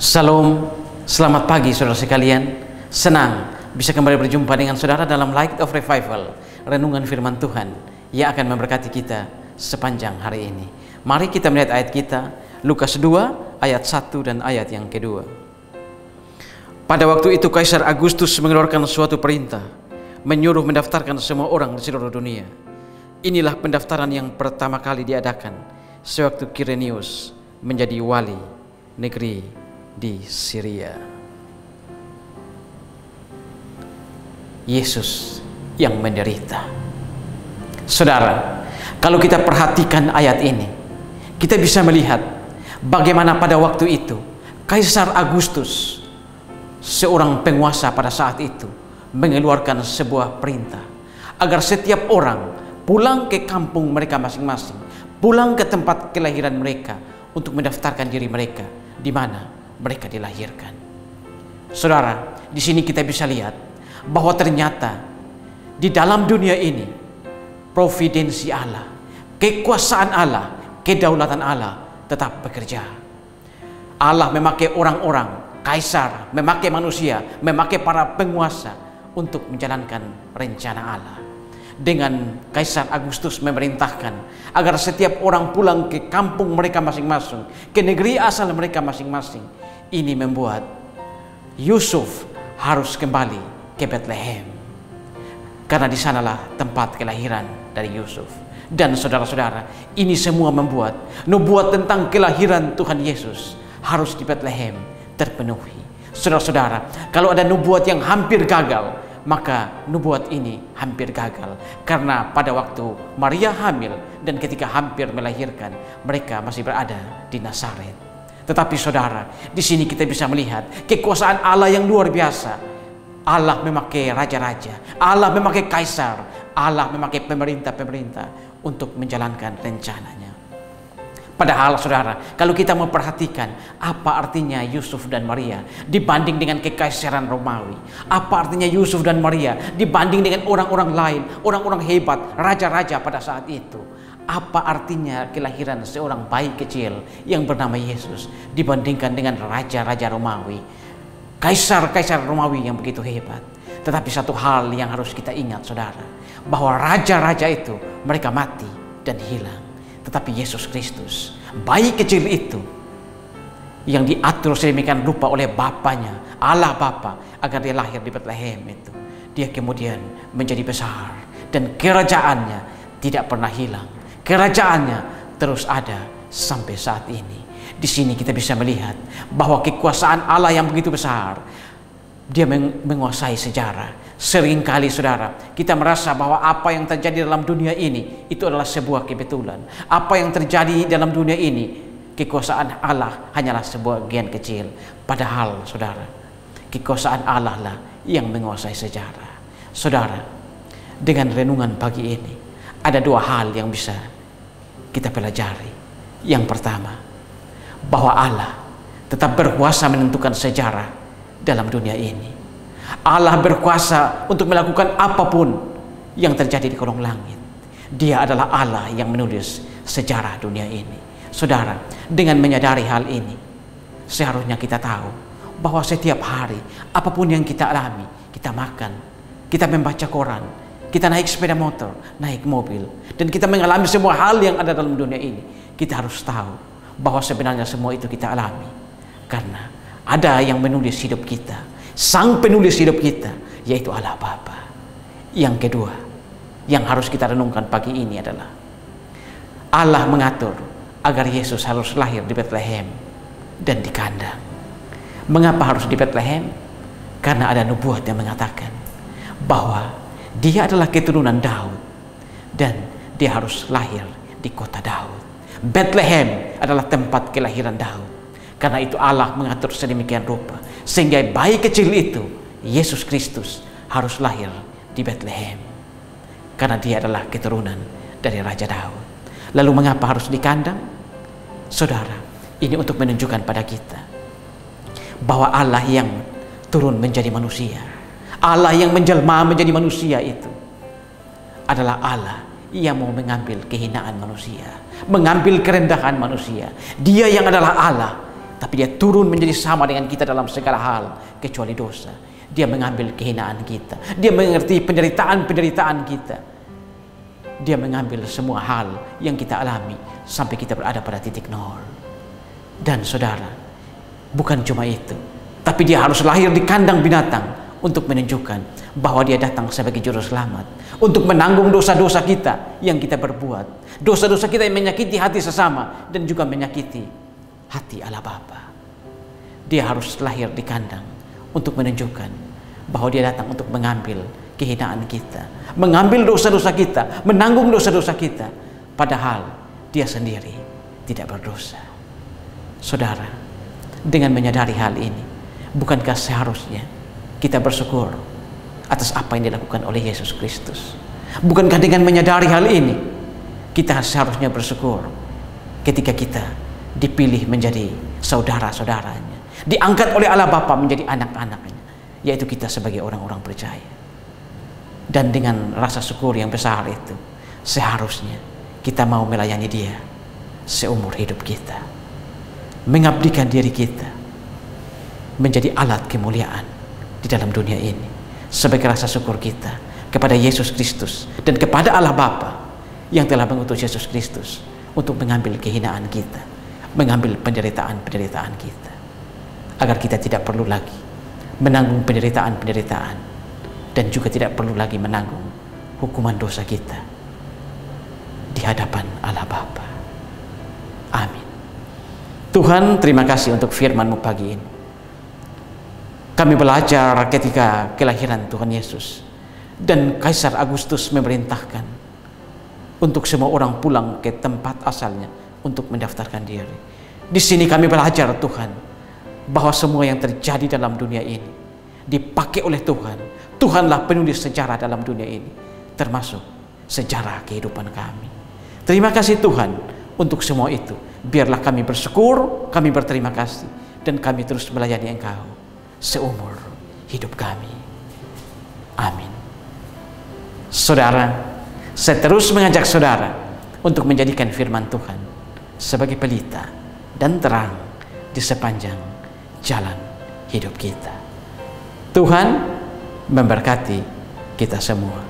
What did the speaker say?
Salam, selamat pagi saudara sekalian. Senang bisa kembali berjumpa dengan saudara dalam Light of Revival, renungan firman Tuhan yang akan memberkati kita sepanjang hari ini. Mari kita melihat ayat kita, Lukas 2 ayat 1 dan ayat yang kedua. Pada waktu itu Kaisar Agustus mengeluarkan suatu perintah, menyuruh mendaftarkan semua orang di seluruh dunia. Inilah pendaftaran yang pertama kali diadakan sewaktu Kirenius menjadi wali negeri di Syria. Yesus yang menderita. Saudara, kalau kita perhatikan ayat ini, kita bisa melihat bagaimana pada waktu itu Kaisar Agustus, seorang penguasa pada saat itu, mengeluarkan sebuah perintah agar setiap orang pulang ke kampung mereka masing-masing, pulang ke tempat kelahiran mereka untuk mendaftarkan diri mereka di mana mereka dilahirkan. Saudara, di sini kita bisa lihat bahwa ternyata di dalam dunia ini providensi Allah, kekuasaan Allah, kedaulatan Allah tetap bekerja. Allah memakai orang-orang, kaisar, memakai manusia, memakai para penguasa untuk menjalankan rencana Allah. Dengan Kaisar Agustus memerintahkan agar setiap orang pulang ke kampung mereka masing-masing, ke negeri asal mereka masing-masing. Ini membuat Yusuf harus kembali ke Bethlehem, karena di sanalah tempat kelahiran dari Yusuf. Dan saudara-saudara, ini semua membuat nubuat tentang kelahiran Tuhan Yesus harus di Bethlehem terpenuhi. Saudara-saudara, kalau ada nubuat yang hampir gagal, maka nubuat ini hampir gagal, karena pada waktu Maria hamil dan ketika hampir melahirkan, mereka masih berada di Nazaret. Tetapi saudara, di sini kita bisa melihat kekuasaan Allah yang luar biasa. Allah memakai raja-raja, Allah memakai kaisar, Allah memakai pemerintah-pemerintah untuk menjalankan rencananya. Padahal saudara, kalau kita memperhatikan apa artinya Yusuf dan Maria dibanding dengan kekaisaran Romawi, apa artinya Yusuf dan Maria dibanding dengan orang-orang lain, orang-orang hebat, raja-raja pada saat itu, apa artinya kelahiran seorang bayi kecil yang bernama Yesus dibandingkan dengan raja-raja Romawi, kaisar-kaisar Romawi yang begitu hebat. Tetapi satu hal yang harus kita ingat saudara, bahwa raja-raja itu mereka mati dan hilang. Tetapi Yesus Kristus, bayi kecil itu yang diatur sedemikian rupa oleh Bapaknya, Allah Bapa, agar dia lahir di Bethlehem itu, dia kemudian menjadi besar dan kerajaannya tidak pernah hilang. Kerajaannya terus ada sampai saat ini. Di sini kita bisa melihat bahwa kekuasaan Allah yang begitu besar, dia menguasai sejarah. Seringkali saudara, kita merasa bahwa apa yang terjadi dalam dunia ini itu adalah sebuah kebetulan. Apa yang terjadi dalam dunia ini, kekuasaan Allah hanyalah sebuah bagian kecil. Padahal saudara, kekuasaan Allah lah yang menguasai sejarah. Saudara, dengan renungan pagi ini ada dua hal yang bisa kita pelajari. Yang pertama, bahwa Allah tetap berkuasa menentukan sejarah dalam dunia ini. Allah berkuasa untuk melakukan apapun yang terjadi di kolong langit. Dia adalah Allah yang menulis sejarah dunia ini. Saudara, dengan menyadari hal ini, seharusnya kita tahu bahwa setiap hari, apapun yang kita alami, kita makan, kita membaca koran, kita naik sepeda motor, naik mobil, dan kita mengalami semua hal yang ada dalam dunia ini, kita harus tahu bahwa sebenarnya semua itu kita alami karena ada yang menulis hidup kita. Sang penulis hidup kita, yaitu Allah Bapa. Yang kedua yang harus kita renungkan pagi ini adalah Allah mengatur agar Yesus harus lahir di Bethlehem dan di kandang. Mengapa harus di Bethlehem? Karena ada nubuat yang mengatakan bahwa dia adalah keturunan Daud dan dia harus lahir di kota Daud. Bethlehem adalah tempat kelahiran Daud. Karena itu Allah mengatur sedemikian rupa sehingga bayi kecil itu, Yesus Kristus, harus lahir di Bethlehem. Karena dia adalah keturunan dari Raja Daud. Lalu mengapa harus di kandang? Saudara, ini untuk menunjukkan pada kita bahwa Allah yang turun menjadi manusia, Allah yang menjelma menjadi manusia itu adalah Allah yang mau mengambil kehinaan manusia, mengambil kerendahan manusia. Dia yang adalah Allah Tapi dia turun menjadi sama dengan kita dalam segala hal kecuali dosa. Dia mengambil kehinaan kita. Dia mengerti penderitaan-penderitaan kita. Dia mengambil semua hal yang kita alami sampai kita berada pada titik nol. Dan saudara, bukan cuma itu, tapi dia harus lahir di kandang binatang untuk menunjukkan bahwa dia datang sebagai juru selamat, untuk menanggung dosa-dosa kita yang kita berbuat, dosa-dosa kita yang menyakiti hati sesama dan juga menyakiti hati Allah Bapa. Dia harus lahir di kandang untuk menunjukkan bahwa dia datang untuk mengambil kehinaan kita, mengambil dosa-dosa kita, menanggung dosa-dosa kita, padahal dia sendiri tidak berdosa. Saudara, dengan menyadari hal ini, bukankah seharusnya kita bersyukur atas apa yang dilakukan oleh Yesus Kristus? Bukankah dengan menyadari hal ini, kita seharusnya bersyukur ketika kita dipilih menjadi saudara-saudaranya, diangkat oleh Allah Bapa menjadi anak-anaknya, yaitu kita sebagai orang-orang percaya. Dan dengan rasa syukur yang besar itu, seharusnya kita mau melayani dia seumur hidup kita, mengabdikan diri kita menjadi alat kemuliaan di dalam dunia ini sebagai rasa syukur kita kepada Yesus Kristus dan kepada Allah Bapa yang telah mengutus Yesus Kristus untuk mengambil kehinaan kita, mengambil penderitaan-penderitaan kita, agar kita tidak perlu lagi menanggung penderitaan-penderitaan dan juga tidak perlu lagi menanggung hukuman dosa kita di hadapan Allah Bapa. Amin. Tuhan, terima kasih untuk firman-Mu pagi ini. Kami belajar ketika kelahiran Tuhan Yesus dan Kaisar Agustus memerintahkan untuk semua orang pulang ke tempat asalnya untuk mendaftarkan diri. Di sini kami belajar, Tuhan, bahwa semua yang terjadi dalam dunia ini dipakai oleh Tuhan. Tuhanlah penulis sejarah dalam dunia ini, termasuk sejarah kehidupan kami. Terima kasih Tuhan untuk semua itu. Biarlah kami bersyukur, kami berterima kasih, dan kami terus melayani Engkau seumur hidup kami. Amin. Saudara, saya terus mengajak saudara untuk menjadikan firman Tuhan sebagai pelita dan terang di sepanjang jalan hidup kita. Tuhan memberkati kita semua.